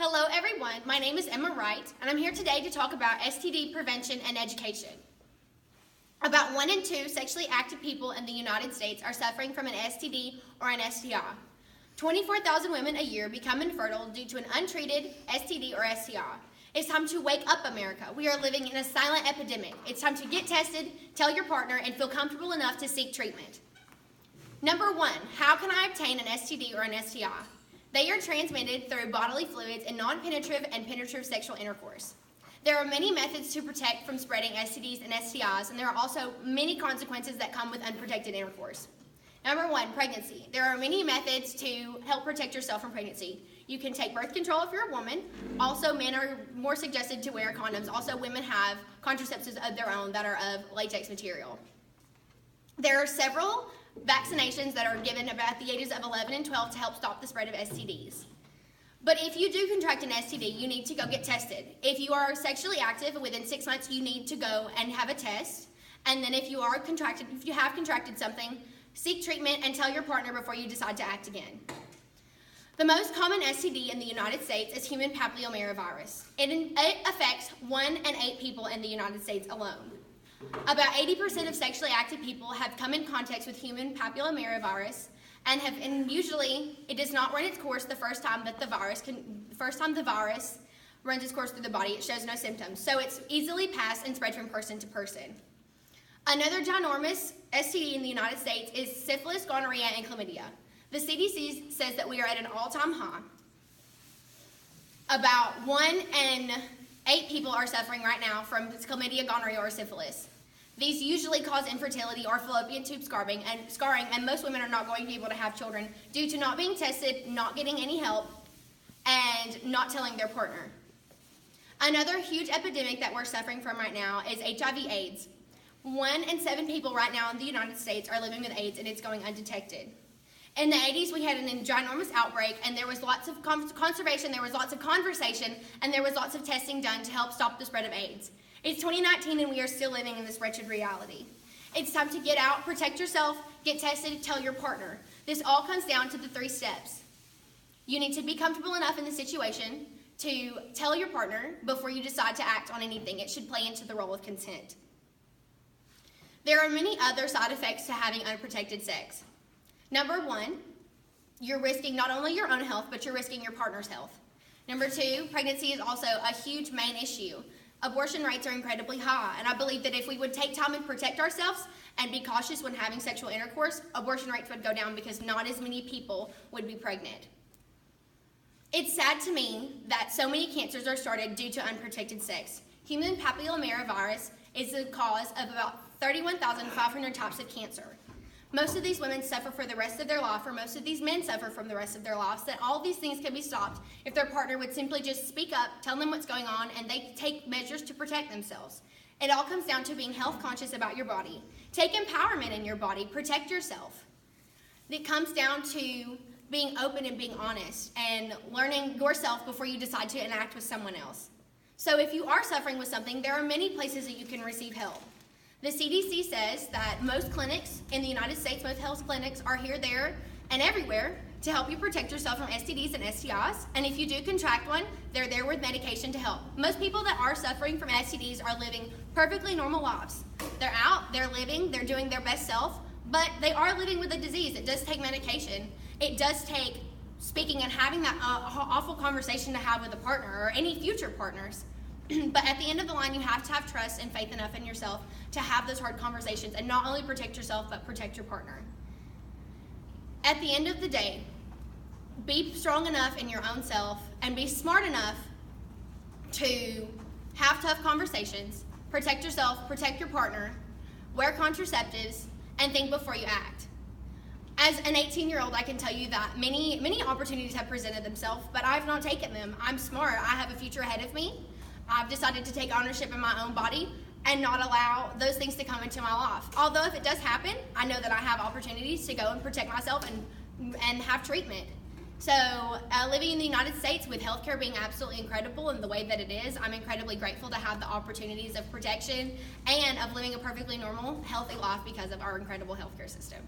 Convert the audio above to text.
Hello everyone, my name is Emma Wright, and I'm here today to talk about STD prevention and education. About 1 in 2 sexually active people in the United States are suffering from an STD or an STI. 24,000 women a year become infertile due to an untreated STD or STI. It's time to wake up, America. We are living in a silent epidemic. It's time to get tested, tell your partner, and feel comfortable enough to seek treatment. Number 1, how can I obtain an STD or an STI? They are transmitted through bodily fluids in non-penetrative and penetrative sexual intercourse. There are many methods to protect from spreading STDs and STIs, and there are also many consequences that come with unprotected intercourse. Number 1, pregnancy. There are many methods to help protect yourself from pregnancy. You can take birth control if you're a woman. Also, men are more suggested to wear condoms. Also, women have contraceptives of their own that are of latex material. There are several vaccinations that are given about the ages of 11 and 12 to help stop the spread of STDs. But if you do contract an STD, you need to go get tested. If you are sexually active within 6 months, you need to go and have a test. And then if you have contracted something, seek treatment and tell your partner before you decide to act again. The most common STD in the United States is human papillomavirus. It affects 1 in 8 people in the United States alone. About 80% of sexually active people have come in contact with human papillomavirus, and usually it does not run its course the first time the virus runs its course through the body. It shows no symptoms, so it's easily passed and spread from person to person. Another ginormous STD in the United States is syphilis, gonorrhea, and chlamydia. The CDC says that we are at an all-time high. About 1 in 8 people are suffering right now from chlamydia, gonorrhea, or syphilis. These usually cause infertility or fallopian tube scarring, and most women are not going to be able to have children due to not being tested, not getting any help, and not telling their partner. Another huge epidemic that we're suffering from right now is HIV/AIDS. 1 in 7 people right now in the United States are living with AIDS, and it's going undetected. In the 80s, we had an ginormous outbreak, and there was lots of conservation, there was lots of conversation, and there was lots of testing done to help stop the spread of AIDS. It's 2019, and we are still living in this wretched reality. It's time to get out, protect yourself, get tested, tell your partner. This all comes down to the 3 steps. You need to be comfortable enough in the situation to tell your partner before you decide to act on anything. It should play into the role of consent. There are many other side effects to having unprotected sex. Number 1, you're risking not only your own health, but you're risking your partner's health. Number 2, pregnancy is also a huge main issue. Abortion rates are incredibly high, and I believe that if we would take time and protect ourselves and be cautious when having sexual intercourse, abortion rates would go down because not as many people would be pregnant. It's sad to me that so many cancers are started due to unprotected sex. Human papillomavirus is the cause of about 31,500 types of cancer. Most of these women suffer for the rest of their life, or most of these men suffer from the rest of their lives, that all these things can be stopped if their partner would simply just speak up, tell them what's going on, and they take measures to protect themselves. It all comes down to being health conscious about your body. Take empowerment in your body, protect yourself. It comes down to being open and being honest and learning yourself before you decide to enact with someone else. So if you are suffering with something, there are many places that you can receive help. The CDC says that most clinics in the United States, most health clinics are here, there, and everywhere to help you protect yourself from STDs and STIs. And if you do contract one, they're there with medication to help. Most people that are suffering from STDs are living perfectly normal lives. They're out, they're living, they're doing their best self, but they are living with a disease. It does take medication. It does take speaking and having that awful conversation to have with a partner or any future partners. But at the end of the line, you have to have trust and faith enough in yourself to have those hard conversations and not only protect yourself, but protect your partner. At the end of the day, be strong enough in your own self and be smart enough to have tough conversations, protect yourself, protect your partner, wear contraceptives, and think before you act. As an 18-year-old, I can tell you that many opportunities have presented themselves, but I've not taken them. I'm smart. I have a future ahead of me. I've decided to take ownership in my own body and not allow those things to come into my life. Although if it does happen, I know that I have opportunities to go and protect myself and have treatment. So living in the United States with healthcare being absolutely incredible in the way that it is, I'm incredibly grateful to have the opportunities of protection and of living a perfectly normal, healthy life because of our incredible healthcare system.